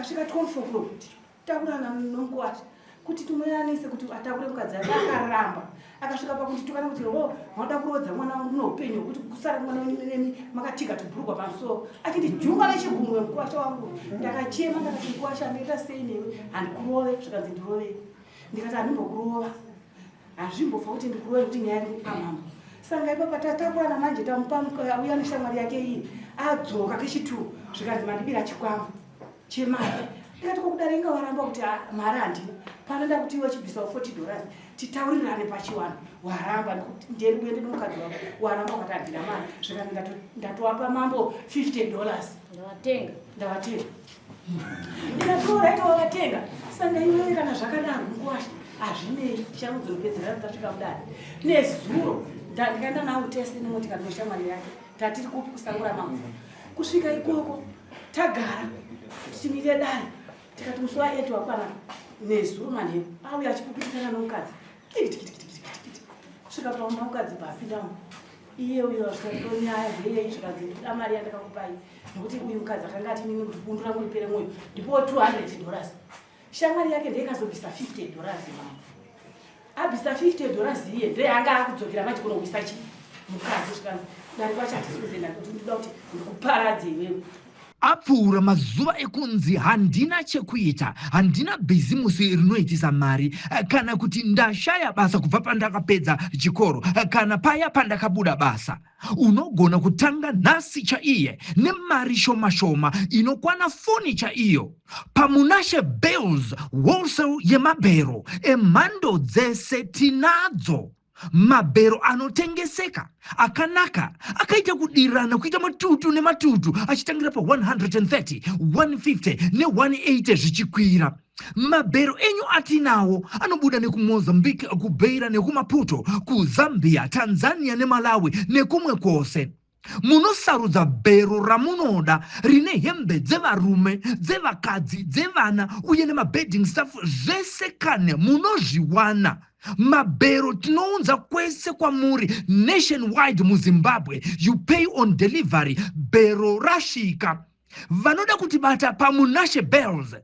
Akasvika 12 o'clock kuti takurana nomukwati kuti tumuyanise kuti atakure mukadzi ake akaramba. Akasvika pakuti tukana kuti wanoda kurodza mwana wangu noupenyu kuti kusara mwana nemi makatika tubhurugwa pamusoro. Achindijunga nechigumwe mukwasha wangu. Ndakachema ndakati mukwasha ndinoita sei newe handikurove zvikanzi ndirove. Ndikati handimbokurova. Hazvimbofa kuti ndikurove kuti nyaya iri kupamhambo. Saka ipapo tatakurana manje tamupa auya neshamwari yake iyi adzoka kechitu zvikanzi mandibira chikwama chemari. Ndikati kokudari inga waramba kuti mari handina. Panoda kuti iwe chibvisawo $40 titaurirane pachiwano. Waramba ndiri kuende nomukadzi wako waramba ukati handina mari zvikanzi ndatoapa mambo $50. Ndavatenga. Ndikatora ito wavatenga. Saka iwe kana zvakadaro mukwasha hazvinei tichamudzorokedzera tasvika mudare. Nezuro ndikaenda nawo tese nemotika neshamwari yake tatiri kusangura mambo. Kusvika ikoko tagara tichimire dare tikati musi waetu wakwana nezuro manheru auya achipupikisana nomukadzi svika paumba mukadzi papindamo iye uyo zvonyaya zveyei zvikanzi ndida mari yandakakupai nokuti uyu mukadzi akanga atinini kuti bundu rangu ripere mwoyo ndipo $200. Shamwari yake ndeikazobvisa $50 mambo. Abvisa $50 iye ndeanga akudzokera manje kunowisa chii mukadzi zvikanzi dare kwachatisuzenda kuti ndida kuti ndikuparadze iwewe. Apfuura mazuva ekunzi handina chekuita, handina bhizimusi rinoitisa mari, kana kuti ndashaya basa kubva pandakapedza chikoro, kana paya pandakabuda basa. Unogona kutanga nhasi chaiye nemari shoma shoma inokwana foni chaiyo. Pamunashe Bells wholesale yemabhero emhando dzese tinadzo. Mabhero anotengeseka akanaka akaita kudirana kuita matutu nematutu achitangira pa 130, 150 ne180 zvichikwira. Mabhero enyu atinawo anobuda nekumozambique, kubeira nekumaputo, kuzambia, Tanzania neMalawi nekumwe kwose. Munosarudza bhero ramunoda rine hembe dzevarume, dzevakadzi, dzevana uye nemabedding stuff zvese kane munozviwana. Mabhero tinounza kwese kwamuri nationwide muZimbabwe. You pay on delivery. Bhero rashika. Vanoda kutibata pamunashe Bells.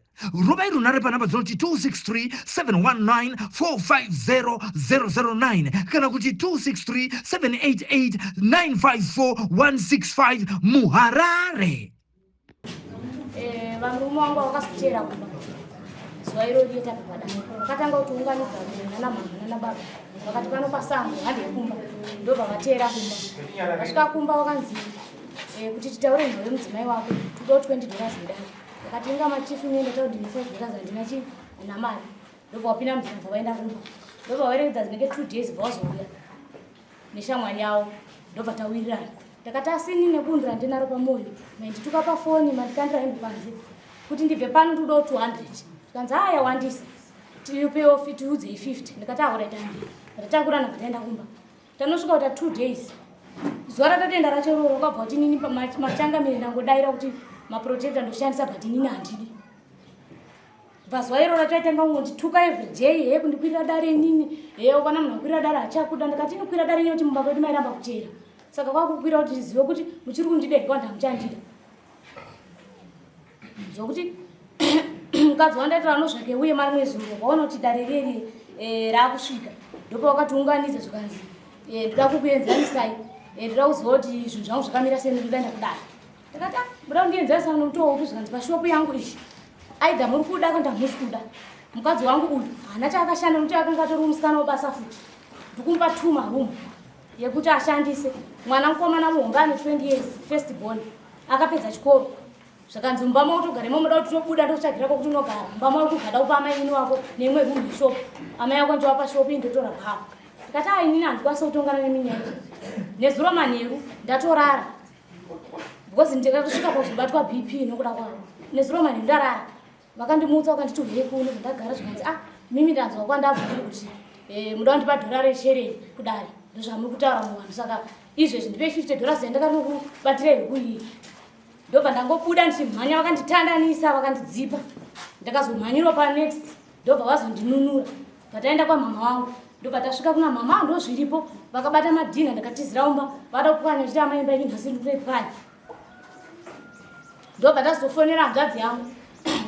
Robai runare panamba dzinoti 263-719-450-009 kana kuti 263-788-954-165 muHarare. Vanhu wangu wakasichera kuba. Swairo dieta papada. Katanga kutunganidza nana mama nana baba. Vakati panopa sango hande kumba. Ndo vakatera kumba. Vasvika kumba vakanzi kuti titaure nhoo yemudzimai wako tudo $20 ndani. Akatinga machifu nienda taudi $5 handina chi na mari. Ndo vapinda muzimba vaenda kumba. Ndo vawerenza dzinenge 2 days vazouya. Neshamwari yawo ndo vatawirirana. Takati asini nekundira ndinaro pamoyo. Mandituka pa foni mandikandira hembe panze. Kuti ndibve pano tudo 200. Tikanzi haya wandisa. Tipe ofi tiudze 50. Ndikati auraita ndii. Tatakura nakaenda kumba. Tanosvika uta 2 days. Zuva ratatenda rachororo kwabva kuti nini machanga mire ndangodaira kuti maprotector ndoshandisa but nini handidi. Pazuva iroro taitanga kungondituka every day kundikwirira dare nini. Ukana munhu akwirira dare achakuda ndikati inokwirira dare nyoti mumba kwedu mairamba kuchera. Saka kwakukwira kuti ndizive kuti muchiri kundidegwa ndamuchandida. Zvokuti mukadzi wandaitira nozvake uye mari mwezuro waona kuti dare reri raakusvika. Ndipo wakatiunganidza zvikanzi ndida kukuenzanisai. Ndida kuziva kuti zvinhu zvangu zvakamira sei ndinodaenda kudare. Ndakati muda kundienzanisa nomutowo upi zvikanzi pashopu yangu izvi. Aidha muri kuda kana musi kuda. Mukadzi wangu uyu hana chaakashanda nokuti akanga atori musikana webasa futi. Ndikumupa 2 marumu yekuti ashandise. Mwana mukomana muungano 20 years first born. Akapedza chikoro. Zvakanzi mumba mako togaremo muda kuti tobuda ndotsvagirako kuti unogara. Mumba mako kugada upa amai ini wako neimwe rumu yeshopu. Amai yako ndovapa shopu indotora pavo. Ndikati inini handikwanisa kutongana neminyaya. Nezuro manheru ndatorara. Because ndikatosvika pakuzobatwa BP nokuda kwavo. Nezuro manheru ndarara. Vakandimutsa vakanditi uye kuno ndagara zvikanzi mimi ndanzwa kwandabvira kuti muda kundipa $1 reshereni kudare. Ndozvamuri kutaura muvanhu. Saka izvezvi ndipe $50 yandakati nokubatira yekuiyi. Ndobva ndangobuda ndichimhanya vakanditandanisa vakandidzipa. Ndakazomhanyirwa panext. Ndobva vazondinunura. Pataenda kwamama wangu. Ndobva tasvika kuna mama ndozviripo. Vakabata madhina ndakatizira umba. Vada kupwanya kuti amai imba ini nhasi ndikure pwanya. Ndobva tazofonera hanzvadzi yangu.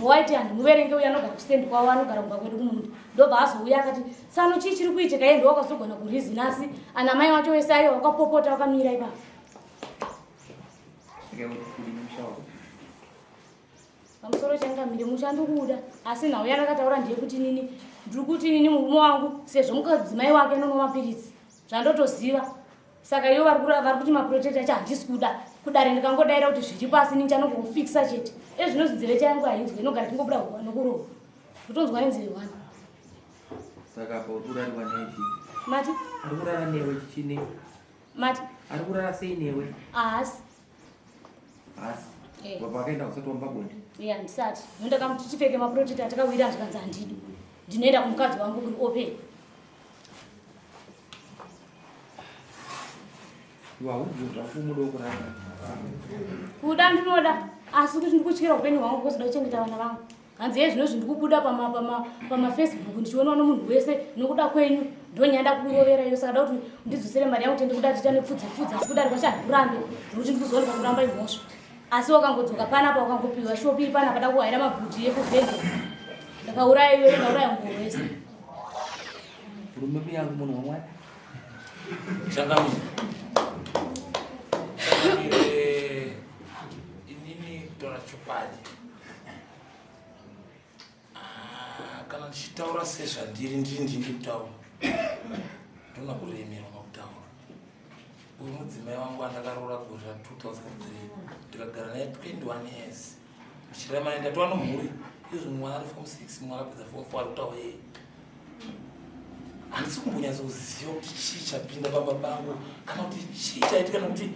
waiti handi muverenge uya anogara kustendi kwavo anogara kumba kwedu kumunda ndobva azouya akati Sano chii chiri kuitika yeye ndo wakazogona kurizinasi ana mai wacho wese aiwa wakapopota wakamira ipapo. Pamusoro changamire mushando kuda asi nawo yanakataura ndiye kuti nini ndiri kuti nini murume wangu sezvo mukadzimai wake anonwa mapiritsi zvandotoziva saka ivo vari kuti maprotect acho handisi kuda kudare ndikangodaira kuti zviri pasi nini chanongomufikisa chete ezvinozvi nzeve changu hainzwe inogara tingobuda nokurohwa totonzwa nenzeve wani saka paurarwa nechi mati ari kurara newe chichini mati ari kurara sei newe asi baba akaenda kusati wamba bonde iya ndisati nondakamuti tichipfeke maprotect atakawira ndikanzi handidi ndinoenda kumukadzi wangu kuri open kuda ndinoda asi kuti ndikutyira upenyu hwangu kuzida kuchengeta vana vangu hanzi yezvinozvi ndikubuda pamafacebook ndichionawo nomunhu wese nokuda kwenyu ndonyanda kurovera iyo saka da kuti ndidzosere mari yangu tende kuda tiita nepfudze asi kudarika chazvikurambe nokuti ndikuzooneka kuramba imhosva asi wakangodzoka panapa wakangopiwa shopi panapa da kuhaira mabhuti ekuvhenge ndakauraya iyo ndakauraya ngoro wese rume yangu munhu wamwari changamire inini kutora chokwadi kana ndichitaura sezvandiri ndiri kutaura ndona kuremerwa pakutaura uyu mudzimai wangu andakaroora kurira 2003 ndikagara naye 21 years ichirema naye ndatova nomhuri izvi mwana ari form 6 mwana apedza form 4 ari kutaura yeye handisi kumbonyatsoziva kuti chii chapinda pamba pangu kana kuti chii chaitika nokuti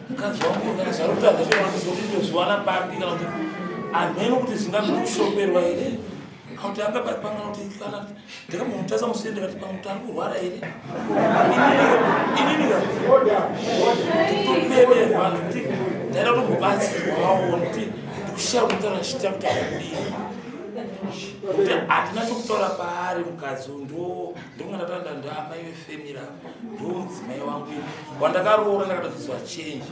mukadzi wangu kana zvarotadza zvowandizokuti ndozviwana papi kana kuti hameno kuti zvingakushoperwa here kana kuti angapapanga kuti kana ndikamunotasa musiri ndikati pamwe kuti ari kurwara here ininika topeverwa nokuti ndaida kutombobatsirwawo nokuti ndikushaya kutaura ndichita kuti akudii kuti hatina chokutaura paari mukadzi ndongandatanda ndaamai vefemira ndo mudzimai wangu wandakaroora ndakada kuziva chenji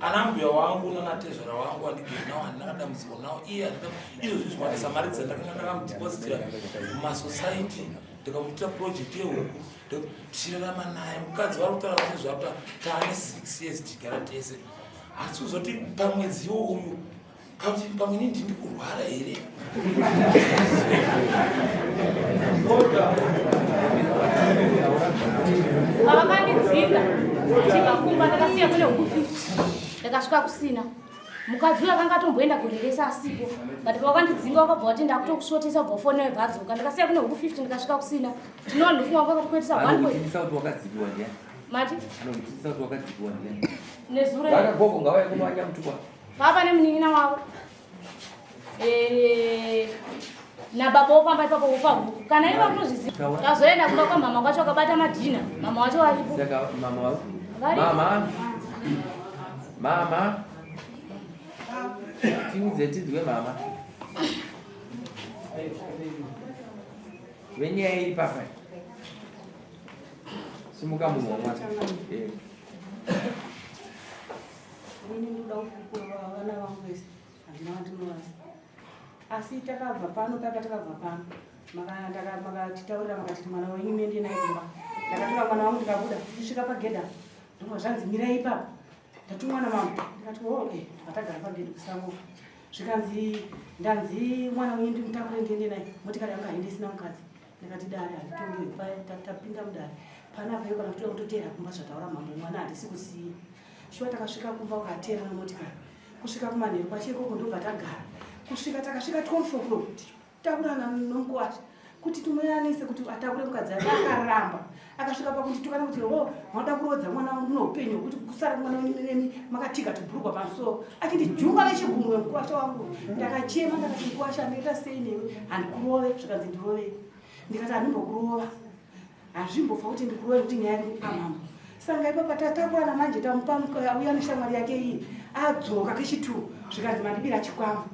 ana mbuya wangu nanatezvara wangu wandigeri nawo handinakadambudziko nawo iye izvozvi zvimwanisa mari dzandakanga ndakamudhipositira mumasosaiti ndikamuitira project yehuku tichirarama naye mukadzi vari kutaura kuti zvakuta taane 6 years tigara tese hatisi kuzoti pamwedzi uyu kauti pamwe nini ndiri kurwara here avakandidzinga ndikakumba ndakasiya kune huku ndakasvika kusina mukadzi uyo akanga atomboenda kureresa asipo but pavakandidzinga wakabva wati ndakutokushotesa bva foni yebvadzoka ndakasiya kune huku 50 ndikasvika kusina ndinova ndofunga kwakati kuitisa 1 kuti wakadzikiwa ndiani mati anokuitisa kuti wakadzikiwa ndiani nezuro vakagoko ngavaya kumanya mutukwa papa nemunin'ina wavo nababa pamba ipapo pahuku kana iva kutozviziva tazoenda kumba kwamama kwacho akabata madhina mama wacho varipo saka mama tiudze tidzwe mama venyaya iri papa simuka munhu wamwari ini ndoda kukura vana vangu vese handina vandinovazi asi takabva pano takabva pano makatitaurira makatiti mwana wenyu mende naye kumba ndakatora mwana wangu ndikabuda kusvika pagedha ndobva zvanzi mirai ipapo ndatumwana mangu ndikati ndakatagara pagedha kusango zvikanzi ndanzi mwana wenyu ndimutakure ndiende naye motikari yangu haindi isina mukadzi ndikati dare handitongepai tapinda mudare panapa yo kana kutoda kutotera kumba zvataura mambo mwana handisi kusiya shuwa takasvika kumba ukatera nemotikari kusvika kumanheru kwachekoko ndobva tagara kusvika takasvika 12 o'clock takurana nomukwati kuti tumuyanise kuti atakure mukadzi ake akaramba akasvika pakuti tukana kuti mauda kurodza mwana wangu noupenyu hwekuti kusara mwana wenyu makatika tubhurugwa pamusoro achindijunga nechigumwe mukwasha wangu ndakachema ndakati mukwasha ndoita sei newe handikurove zvikanzi ndirove ndikati handimbokurova hazvimbofa kuti ndikurove kuti nyaya iri pamambo sanga ipapa tatakurana manje tamupa uya neshamwari yake iyi adzoka kechitu zvikanzi mandibira chikwama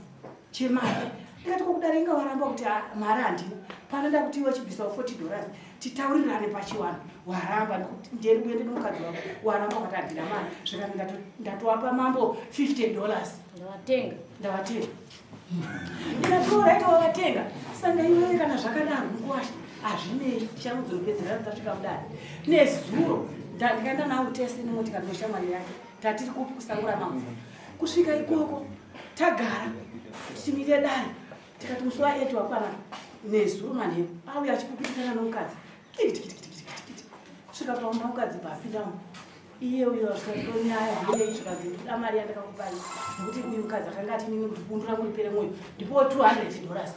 chemari ndikati kokudari inga waramba kuti mari handina panoda kuti iwe chibvisawo $40 titaurirane pachiwano waramba ndiri kuende nomukadzi wako waramba ukati handina mari zvikanzi ndatoapa mambo $50 ndavatenga ndavatenga ndinatora ita wakatenga sandaivere kana zvakadaro mukuwasha hazvinei tichamudzorupedzera tasvika mudare nezuro ndikaenda nawo tese nemotika ndinoshamwari yake tatiri kusangura mamwe kusvika ikoko tagara tichimire dare tikati musi wa8 wakwana nezuro manheru auya achipupirisana nomukadzi svika paumba mukadzi paapindamo iye uyo zvakanyaya ndiye zvikadzi amari yandakakupai nokuti uyu mukadzi akanga atinini kuti bundu rangu ripere mwoyo ndipo $200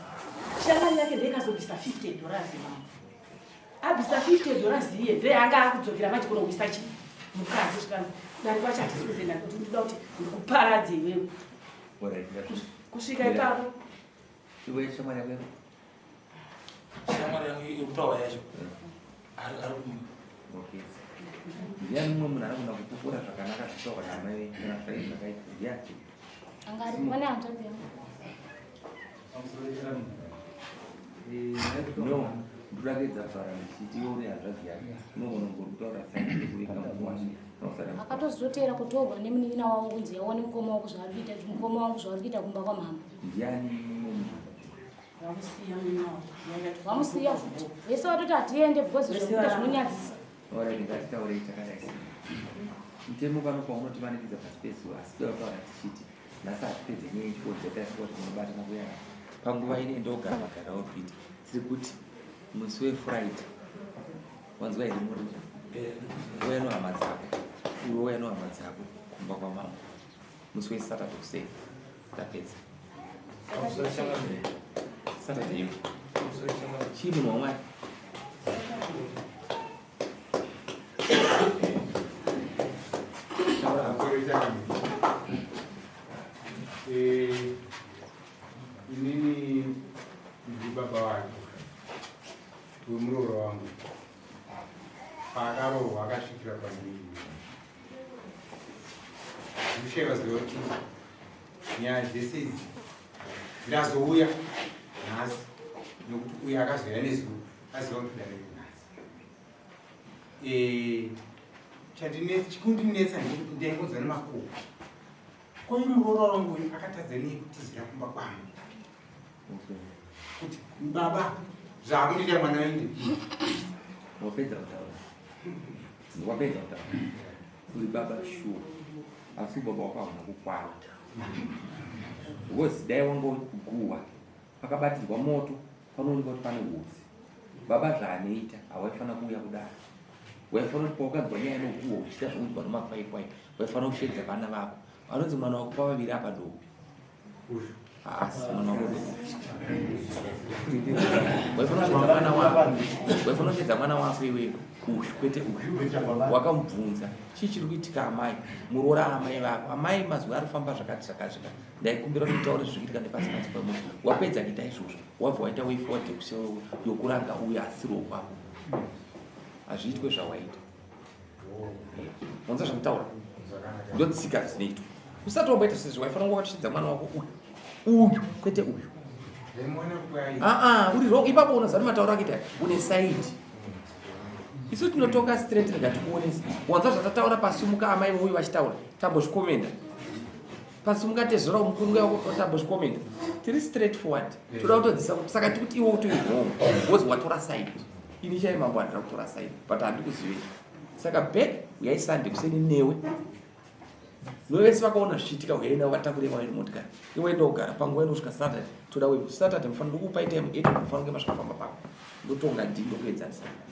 shamwari yake ndeikazobvisa $50 mama abvisa $50 iye ndeanga akudzokera machikonokuisa chii mukadzi zvikanzi dani kwachatisuzenda kuti ndida kuti ndikuparadze iwewe kusvika ipapo iwe shamwari yako shamwari yangu irikutaura yacho ari ndiani mumwe munhu anogona kupupura zvakanaka zvitaurwa namai nasai zvakaita ndiani angari pane hanzvadzi yangu no ndirakedza kutaura ndichiti iwe uri hanzvadzi yake unogona kutaura sai kuika mukuwasha akatozotera kutorwa nemunin'ina wavo kunzi aone mukoma wako zvaari kuita mukoma wangu zvaari kuita kumba kwamama ndiani mumwe munhu vamusiya futi vese vatoti hatiende because zvakuita zvinonyadzisa ora ndingatitaurei takadai mutemo pano paunoti manikidza pasipesi asi totaura tichiti nhasi hatipedze nyaya ichikodzetaisikuti munobatana kuyana panguva ine ndogara magara ofiti tiri kuti musi wefriday wanzwa iri muri weno hama dzako iwe weno hama dzako kumba kwamama musi wesaturday kusei tapedza saturday iyo chii munhu wamwari inini ndiri baba wake wemurooro wangu paakarohwa akasvikira pandiri ndikusheva kuti nyaya dzese idzi ndazouya nhasi nokuti uyo akazoya nezuro aziva kuti darei nhasi chikundinetsa ndekuti ndaingodza nemakuhu kwai muroora wangu uyu akatadza nei kutizira kumba kwangu kuti baba zvaakundita mwana wainde wapedza kutaura uri baba shuwa asi baba wakaona kukwana because dai wangoguwa pakabatidzwa moto panoonekwa kuti pane uzi baba zvaanoita hawaifanira kuuya kudaro waifanira kuti paukanzwa nyaya inoguwa uchiita zvokuti makwaikwai waifanira kushedza vana vako vanonzi mwana wako pavaviri apa dovi asi mwana wako waifanira kushedza mwana wako iwewe uyu kwete uyu wakamubvunza chii chiri kuitika amai muroora amai vako amai mazuva arifamba zvakati zvakazvika ndaikumbira kuti taure zvirikuitika nepasi pasi pamunhu wapedza kuita izvozvo wabva waita weiforward yokuranga uyu asiro kwako hazviitwe zvawaita wanza zvakutaura ndotsika dzinoitwa usati wamboita sezvo waifanira kunge wachidza mwana wako uyu kwete uyu uri wrong ipapo unoziva matauro akuita une saidi isu tinotoka straight rega tikuonesa wanza zvatataura pasumuka amai vouyu vachitaura tambozvikomenda pasumuka tezvora mukunga wako tambozvikomenda tiri straight forward toda kutodzisa kuti saka tikuti iwe utori wrong wozi watora side ini chai mambo handira kutora side but handi kuzivei saka back uyaisande kuseni newe novese vakaona zvichiitika uyaina vatakure vairi motikari iwe ndogara panguva inosvika saturday toda wesaturday mufanira kukupai time 8 mufanira kunge masvika pamba pako ndotonga ndii ndokuedzanisa